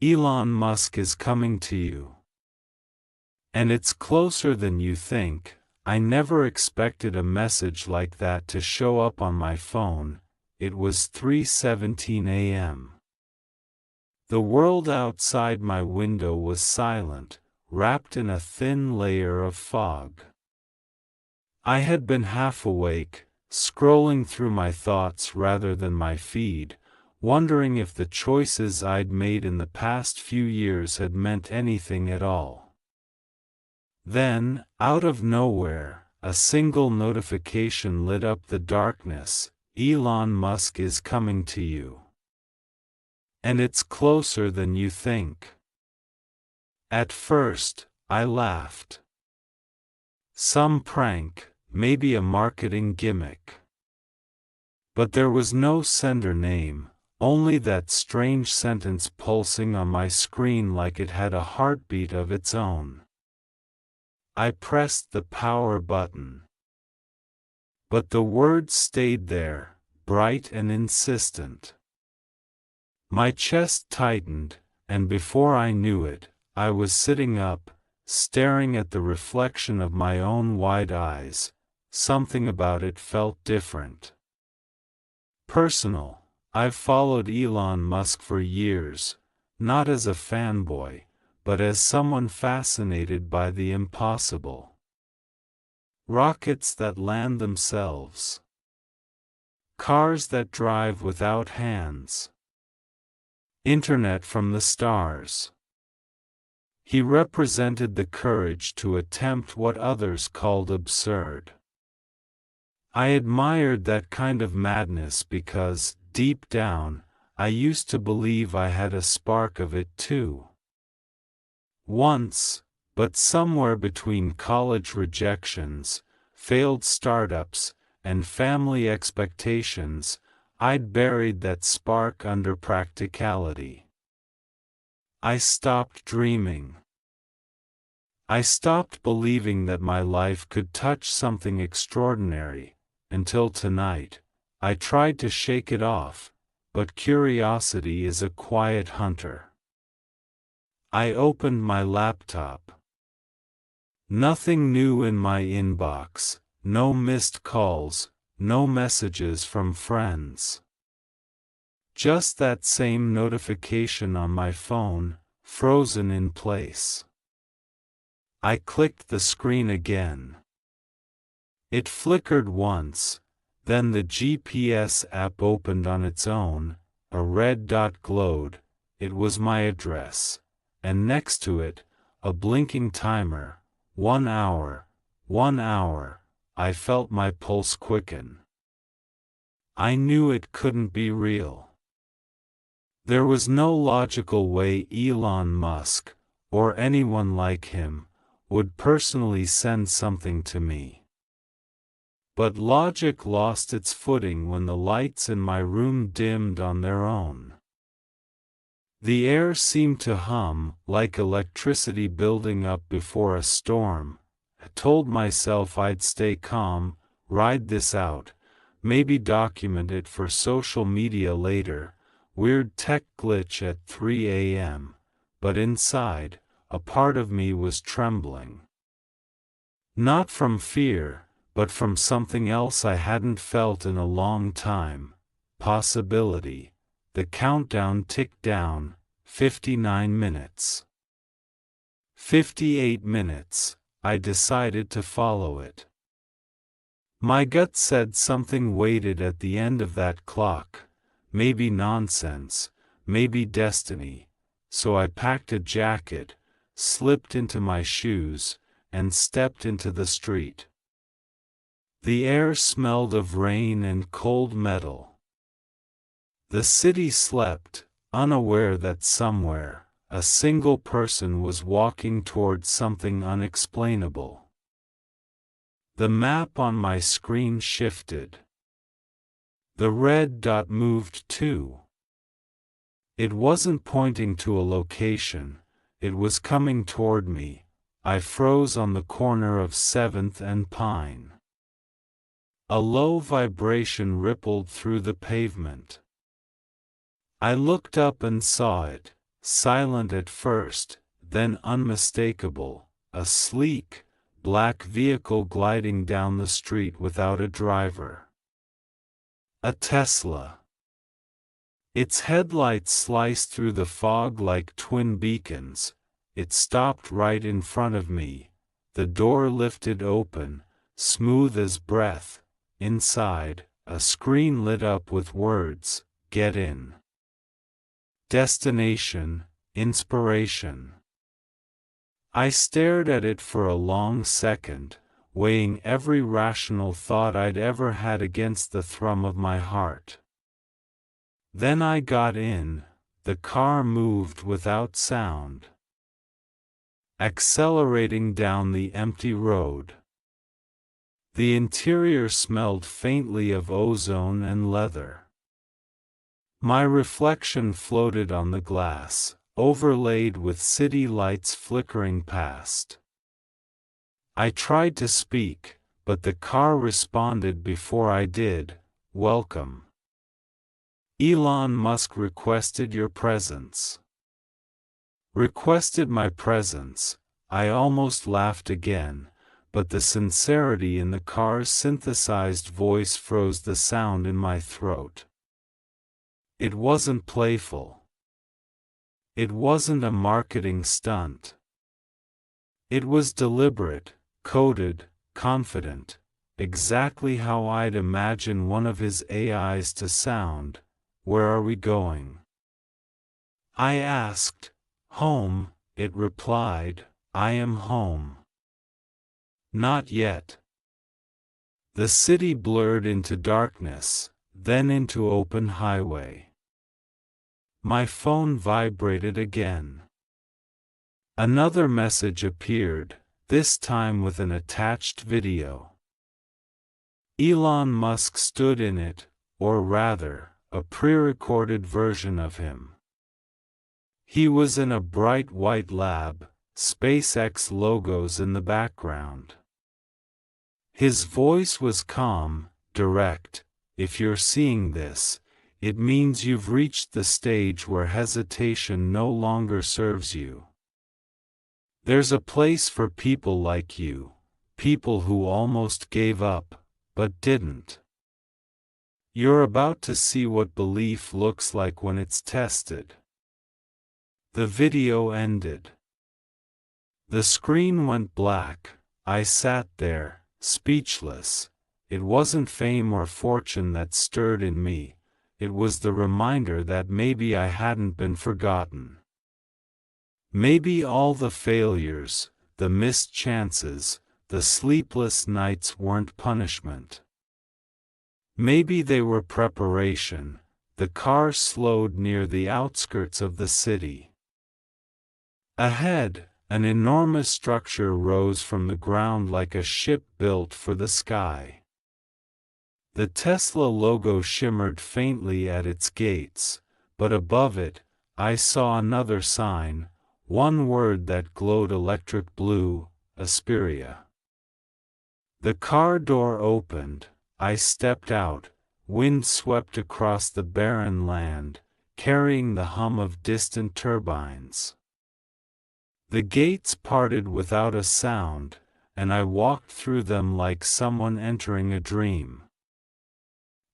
Elon Musk is coming to you. And it's closer than you think. I never expected a message like that to show up on my phone. It was 3:17 a.m. The world outside my window was silent, wrapped in a thin layer of fog. I had been half awake, scrolling through my thoughts rather than my feed, wondering if the choices I'd made in the past few years had meant anything at all. Then, out of nowhere, a single notification lit up the darkness: Elon Musk is coming to you. And it's closer than you think. At first, I laughed. Some prank, maybe a marketing gimmick. But there was no sender name, only that strange sentence pulsing on my screen like it had a heartbeat of its own. I pressed the power button. But the words stayed there, bright and insistent. My chest tightened, and before I knew it, I was sitting up, staring at the reflection of my own wide eyes. Something about it felt different. Personal. I've followed Elon Musk for years, not as a fanboy, but as someone fascinated by the impossible. Rockets that land themselves. Cars that drive without hands. Internet from the stars. He represented the courage to attempt what others called absurd. I admired that kind of madness because, deep down, I used to believe I had a spark of it too. Once, but somewhere between college rejections, failed startups, and family expectations, I'd buried that spark under practicality. I stopped dreaming. I stopped believing that my life could touch something extraordinary, until tonight. I tried to shake it off, but curiosity is a quiet hunter. I opened my laptop. Nothing new in my inbox, no missed calls, no messages from friends. Just that same notification on my phone, frozen in place. I clicked the screen again. It flickered once, then the GPS app opened on its own, a red dot glowed. It was my address, and next to it, a blinking timer. 1 hour, 1 hour. I felt my pulse quicken. I knew it couldn't be real. There was no logical way Elon Musk, or anyone like him, would personally send something to me. But logic lost its footing when the lights in my room dimmed on their own. The air seemed to hum, like electricity building up before a storm. I told myself I'd stay calm, ride this out, maybe document it for social media later. Weird tech glitch at 3 a.m. But inside, a part of me was trembling. Not from fear, but from something else I hadn't felt in a long time. Possibility. The countdown ticked down. 59 minutes. 58 minutes. I decided to follow it. My gut said something waited at the end of that clock. Maybe nonsense, maybe destiny. So I packed a jacket, slipped into my shoes, and stepped into the street. The air smelled of rain and cold metal. The city slept, unaware that somewhere, a single person was walking towards something unexplainable. The map on my screen shifted. The red dot moved too. It wasn't pointing to a location, it was coming toward me. I froze on the corner of 7th and Pine. A low vibration rippled through the pavement. I looked up and saw it, silent at first, then unmistakable, a sleek, black vehicle gliding down the street without a driver. A Tesla. Its headlights sliced through the fog like twin beacons. It stopped right in front of me. The door lifted open, smooth as breath. Inside, a screen lit up with words, "Get in." Destination, inspiration. I stared at it for a long second, weighing every rational thought I'd ever had against the thrum of my heart. Then I got in. The car moved without sound, accelerating down the empty road. The interior smelled faintly of ozone and leather. My reflection floated on the glass, overlaid with city lights flickering past. I tried to speak, but the car responded before I did. "Welcome. Elon Musk requested your presence." Requested my presence. I almost laughed again, but the sincerity in the car's synthesized voice froze the sound in my throat. It wasn't playful. It wasn't a marketing stunt. It was deliberate, coded, confident, exactly how I'd imagine one of his AIs to sound. "Where are we going?" I asked. "Home," it replied. "I am home." Not yet. The city blurred into darkness, then into open highway. My phone vibrated again. Another message appeared, this time with an attached video. Elon Musk stood in it, or rather, a pre-recorded version of him. He was in a bright white lab, SpaceX logos in the background. His voice was calm, direct. "If you're seeing this, it means you've reached the stage where hesitation no longer serves you. There's a place for people like you, people who almost gave up, but didn't. You're about to see what belief looks like when it's tested." The video ended. The screen went black. I sat there, speechless. It wasn't fame or fortune that stirred in me. It was the reminder that maybe I hadn't been forgotten. Maybe all the failures, the missed chances, the sleepless nights weren't punishment. Maybe they were preparation. The car slowed near the outskirts of the city. Ahead, an enormous structure rose from the ground like a ship built for the sky. The Tesla logo shimmered faintly at its gates, but above it, I saw another sign, one word that glowed electric blue: Asperia. The car door opened. I stepped out. Wind swept across the barren land, carrying the hum of distant turbines. The gates parted without a sound, and I walked through them like someone entering a dream.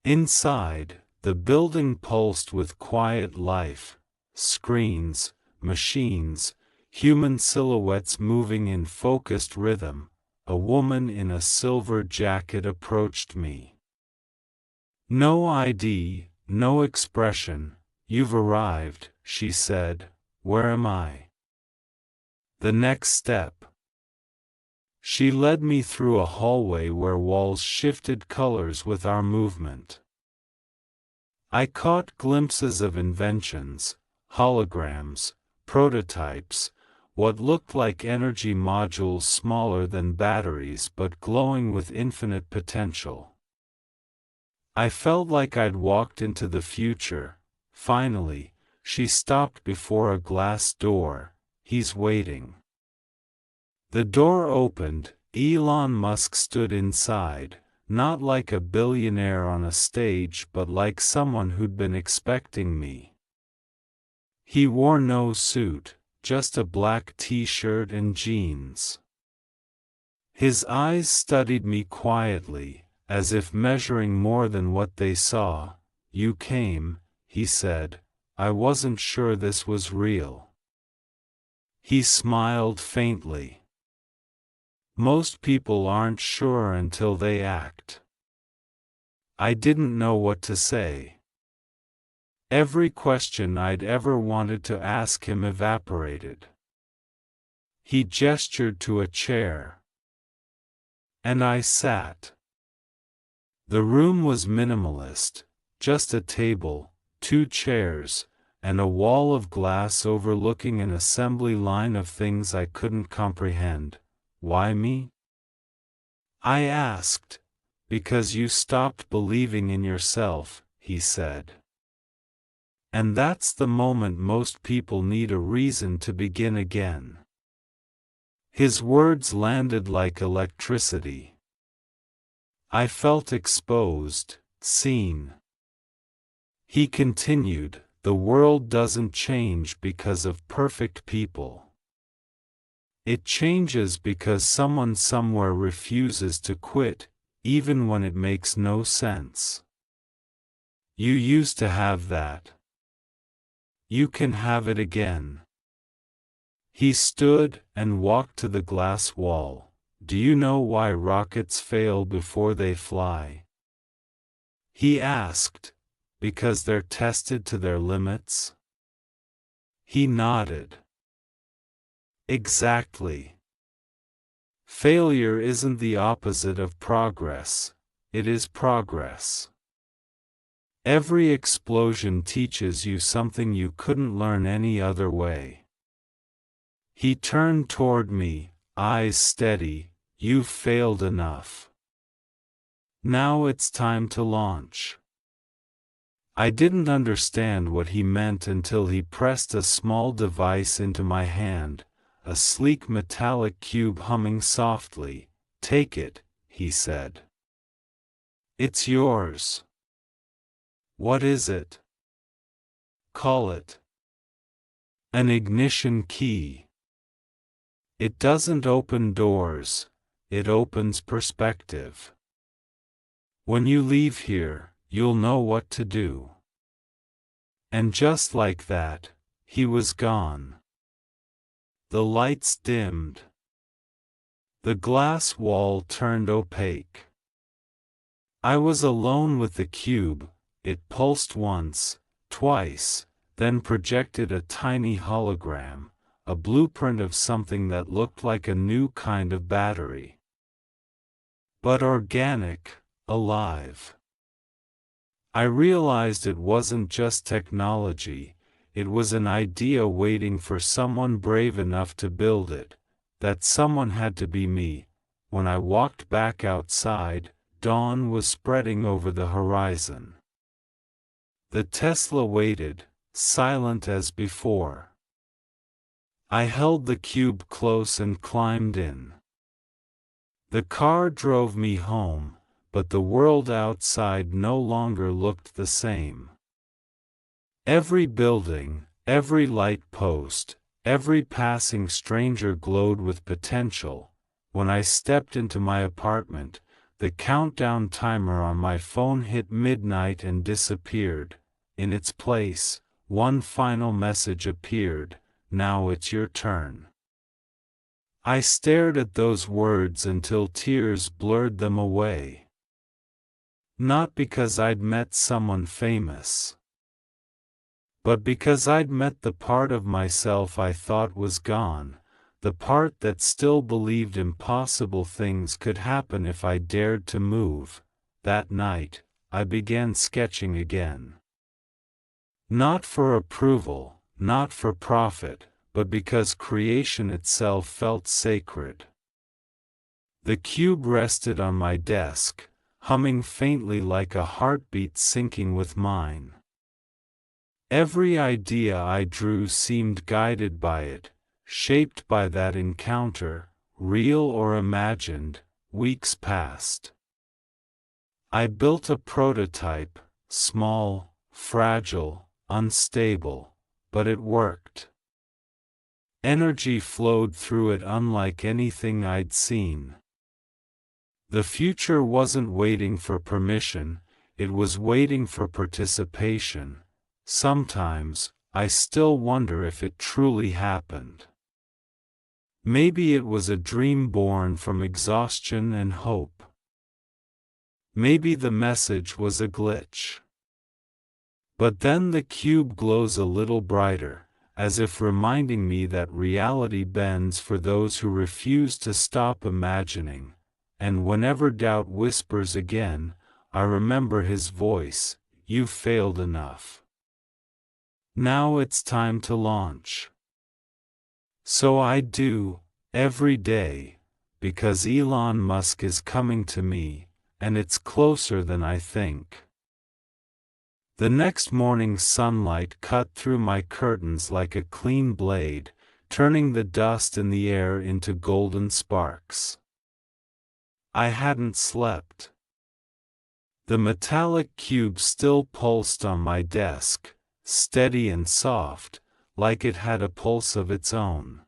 Inside, the building pulsed with quiet life: screens, machines, human silhouettes moving in focused rhythm. A woman in a silver jacket approached me. "No ID, no expression. You've arrived," she said. "Where am I?" "The next step." She led me through a hallway where walls shifted colors with our movement. I caught glimpses of inventions, holograms, prototypes, what looked like energy modules smaller than batteries but glowing with infinite potential. I felt like I'd walked into the future. Finally, she stopped before a glass door. "He's waiting." The door opened. Elon Musk stood inside, not like a billionaire on a stage but like someone who'd been expecting me. He wore no suit, just a black t-shirt and jeans. His eyes studied me quietly, as if measuring more than what they saw. "You came," he said. "I wasn't sure this was real." He smiled faintly. "Most people aren't sure until they act." I didn't know what to say. Every question I'd ever wanted to ask him evaporated. He gestured to a chair. And I sat. The room was minimalist, just a table, 2 chairs, and a wall of glass overlooking an assembly line of things I couldn't comprehend. "Why me?" I asked. "Because you stopped believing in yourself," he said. And that's the moment most people need a reason to begin again. His words landed like electricity. I felt exposed, seen. He continued, "The world doesn't change because of perfect people. It changes because someone somewhere refuses to quit, even when it makes no sense. You used to have that. You can have it again." He stood and walked to the glass wall. "Do you know why rockets fail before they fly?" he asked. "Because they're tested to their limits?" He nodded. "Exactly. Failure isn't the opposite of progress, it is progress. Every explosion teaches you something you couldn't learn any other way." He turned toward me, eyes steady. "You've failed enough. Now it's time to launch." I didn't understand what he meant until he pressed a small device into my hand, a sleek metallic cube humming softly. "Take it," he said. "It's yours." "What is it?" "Call it an ignition key. It doesn't open doors, it opens perspective. When you leave here, you'll know what to do." And just like that, he was gone. The lights dimmed. The glass wall turned opaque. I was alone with the cube. It pulsed once, twice, then projected a tiny hologram, a blueprint of something that looked like a new kind of battery. But organic, alive. I realized it wasn't just technology, it was an idea waiting for someone brave enough to build it. That someone had to be me. When I walked back outside, dawn was spreading over the horizon. The Tesla waited, silent as before. I held the cube close and climbed in. The car drove me home, but the world outside no longer looked the same. Every building, every light post, every passing stranger glowed with potential. When I stepped into my apartment, the countdown timer on my phone hit midnight and disappeared. In its place, one final message appeared: "Now it's your turn." I stared at those words until tears blurred them away. Not because I'd met someone famous, but because I'd met the part of myself I thought was gone, the part that still believed impossible things could happen if I dared to move. That night, I began sketching again. Not for approval, not for profit, but because creation itself felt sacred. The cube rested on my desk, humming faintly like a heartbeat syncing with mine. Every idea I drew seemed guided by it, shaped by that encounter, real or imagined. Weeks passed. I built a prototype, small, fragile, unstable, but it worked. Energy flowed through it unlike anything I'd seen. The future wasn't waiting for permission, it was waiting for participation. Sometimes, I still wonder if it truly happened. Maybe it was a dream born from exhaustion and hope. Maybe the message was a glitch. But then the cube glows a little brighter, as if reminding me that reality bends for those who refuse to stop imagining, and whenever doubt whispers again, I remember his voice, "You've failed enough. Now it's time to launch." So I do, every day, because Elon Musk is coming to me, and it's closer than I think. The next morning's sunlight cut through my curtains like a clean blade, turning the dust in the air into golden sparks. I hadn't slept. The metallic cube still pulsed on my desk, steady and soft, like it had a pulse of its own.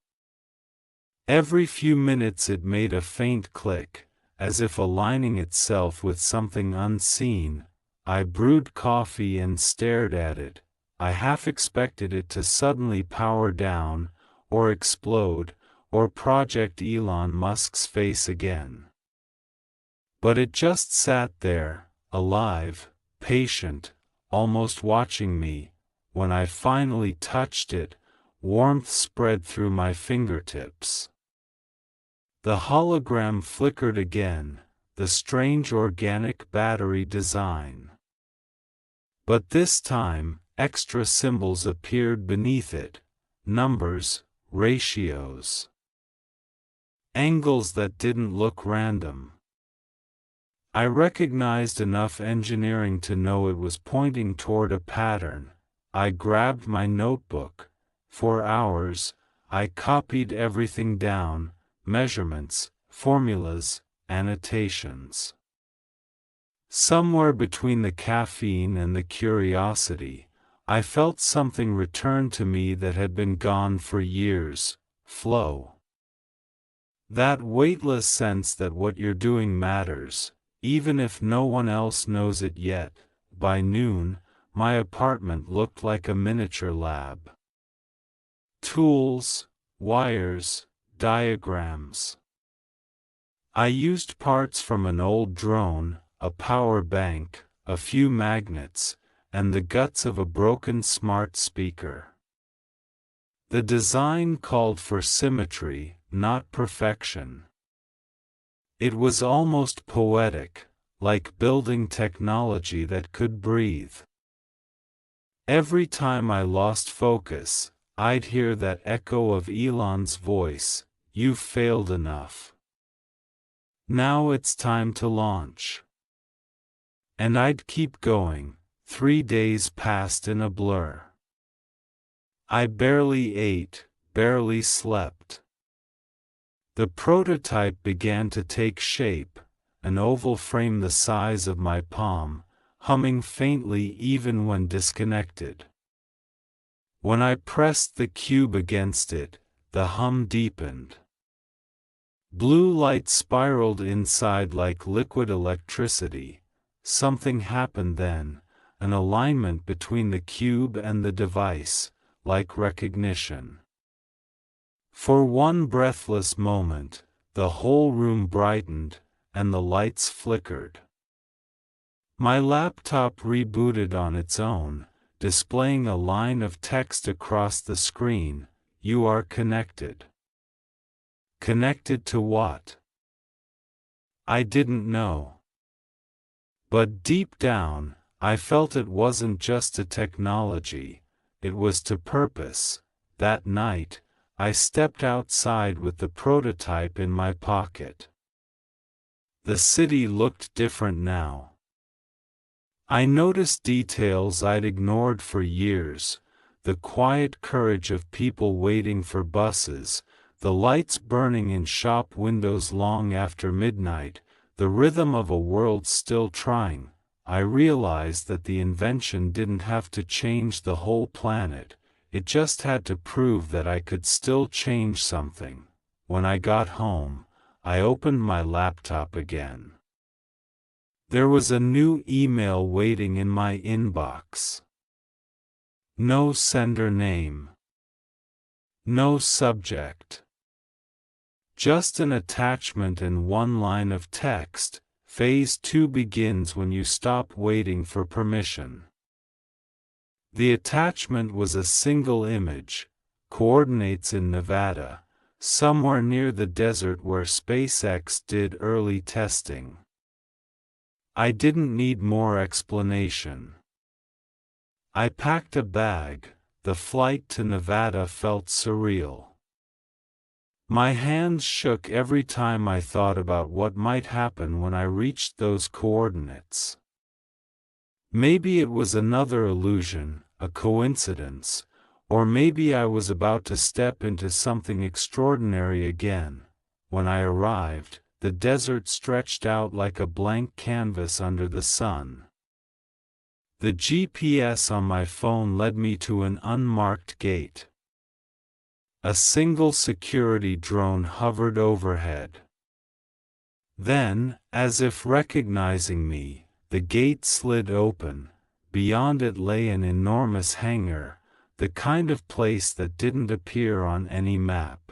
Every few minutes it made a faint click, as if aligning itself with something unseen. I brewed coffee and stared at it. I half expected it to suddenly power down, or explode, or project Elon Musk's face again. But it just sat there, alive, patient, almost watching me. When I finally touched it, warmth spread through my fingertips. The hologram flickered again, the strange organic battery design. But this time, extra symbols appeared beneath it, numbers, ratios, angles that didn't look random. I recognized enough engineering to know it was pointing toward a pattern. I grabbed my notebook. For hours, I copied everything down, measurements, formulas, annotations. Somewhere between the caffeine and the curiosity, I felt something return to me that had been gone for years: flow. That weightless sense that what you're doing matters, even if no one else knows it yet. By noon, my apartment looked like a miniature lab. Tools, wires, diagrams. I used parts from an old drone, a power bank, a few magnets, and the guts of a broken smart speaker. The design called for symmetry, not perfection. It was almost poetic, like building technology that could breathe. Every time I lost focus, I'd hear that echo of Elon's voice, "You've failed enough. Now it's time to launch." And I'd keep going. 3 days passed in a blur. I barely ate, barely slept. The prototype began to take shape, an oval frame the size of my palm, humming faintly even when disconnected. When I pressed the cube against it, the hum deepened. Blue light spiraled inside like liquid electricity. Something happened then, an alignment between the cube and the device, like recognition. For one breathless moment, the whole room brightened, and the lights flickered. My laptop rebooted on its own, displaying a line of text across the screen: "You are connected." Connected to what? I didn't know. But deep down, I felt it wasn't just to technology, it was to purpose. That night, I stepped outside with the prototype in my pocket. The city looked different now. I noticed details I'd ignored for years: the quiet courage of people waiting for buses, the lights burning in shop windows long after midnight, the rhythm of a world still trying. I realized that the invention didn't have to change the whole planet, it just had to prove that I could still change something. When I got home, I opened my laptop again. There was a new email waiting in my inbox. No sender name. No subject. Just an attachment and one line of text. Phase 2 begins when you stop waiting for permission. The attachment was a single image, coordinates in Nevada, somewhere near the desert where SpaceX did early testing. I didn't need more explanation. I packed a bag. The flight to Nevada felt surreal. My hands shook every time I thought about what might happen when I reached those coordinates. Maybe it was another illusion, a coincidence, or maybe I was about to step into something extraordinary again. When I arrived, the desert stretched out like a blank canvas under the sun. The GPS on my phone led me to an unmarked gate. A single security drone hovered overhead. Then, as if recognizing me, the gate slid open. Beyond it lay an enormous hangar, the kind of place that didn't appear on any map.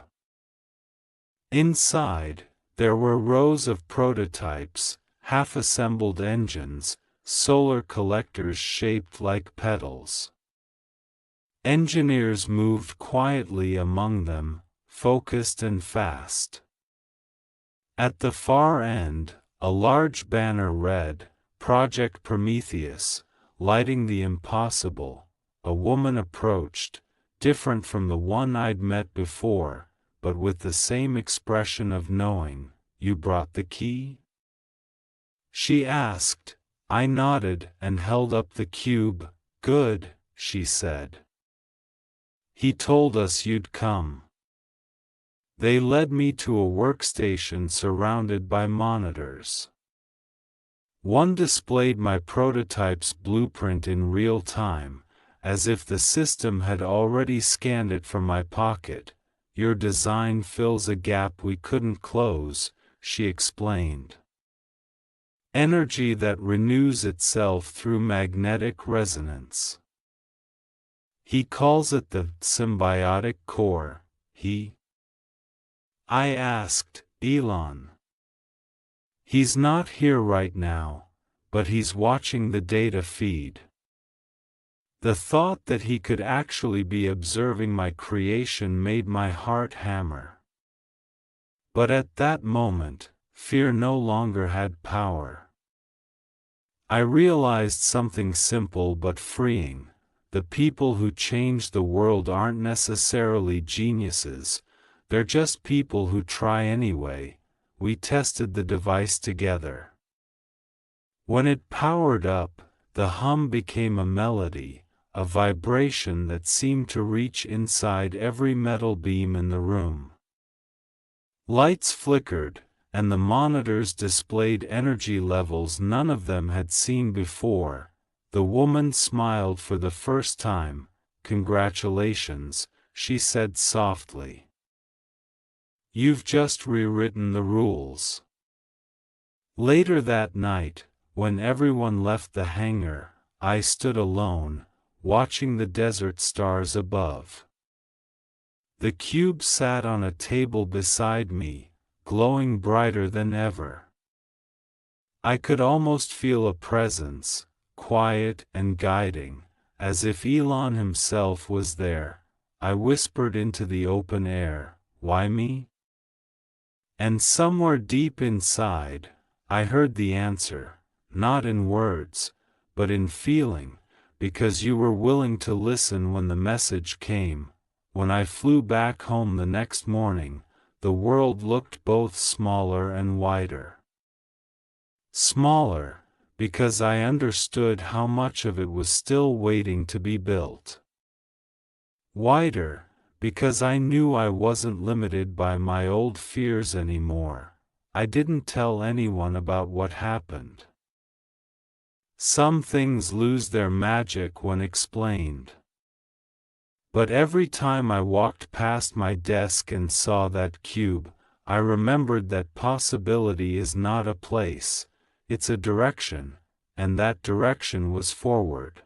Inside, there were rows of prototypes, half-assembled engines, solar collectors shaped like petals. Engineers moved quietly among them, focused and fast. At the far end, a large banner read, "Project Prometheus, lighting the impossible." A woman approached, different from the one I'd met before, but with the same expression of knowing. "You brought the key?" she asked. I nodded and held up the cube. "Good," she said. "He told us you'd come." They led me to a workstation surrounded by monitors. One displayed my prototype's blueprint in real time, as if the system had already scanned it from my pocket. "Your design fills a gap we couldn't close," she explained. "Energy that renews itself through magnetic resonance. He calls it the symbiotic core." I asked, "Elon?" "He's not here right now, but he's watching the data feed." The thought that he could actually be observing my creation made my heart hammer. But at that moment, fear no longer had power. I realized something simple but freeing. The people who change the world aren't necessarily geniuses, they're just people who try anyway. We tested the device together. When it powered up, the hum became a melody, a vibration that seemed to reach inside every metal beam in the room. Lights flickered, and the monitors displayed energy levels none of them had seen before. The woman smiled for the first time. "Congratulations," she said softly. "You've just rewritten the rules." Later that night, when everyone left the hangar, I stood alone, watching the desert stars above. The cube sat on a table beside me, glowing brighter than ever. I could almost feel a presence, quiet and guiding, as if Elon himself was there. I whispered into the open air, "Why me?" And somewhere deep inside, I heard the answer, not in words, but in feeling, because you were willing to listen when the message came. When I flew back home the next morning, the world looked both smaller and wider. Smaller, because I understood how much of it was still waiting to be built. Wider, because I knew I wasn't limited by my old fears anymore. I didn't tell anyone about what happened. Some things lose their magic when explained. But every time I walked past my desk and saw that cube, I remembered that possibility is not a place, it's a direction, and that direction was forward.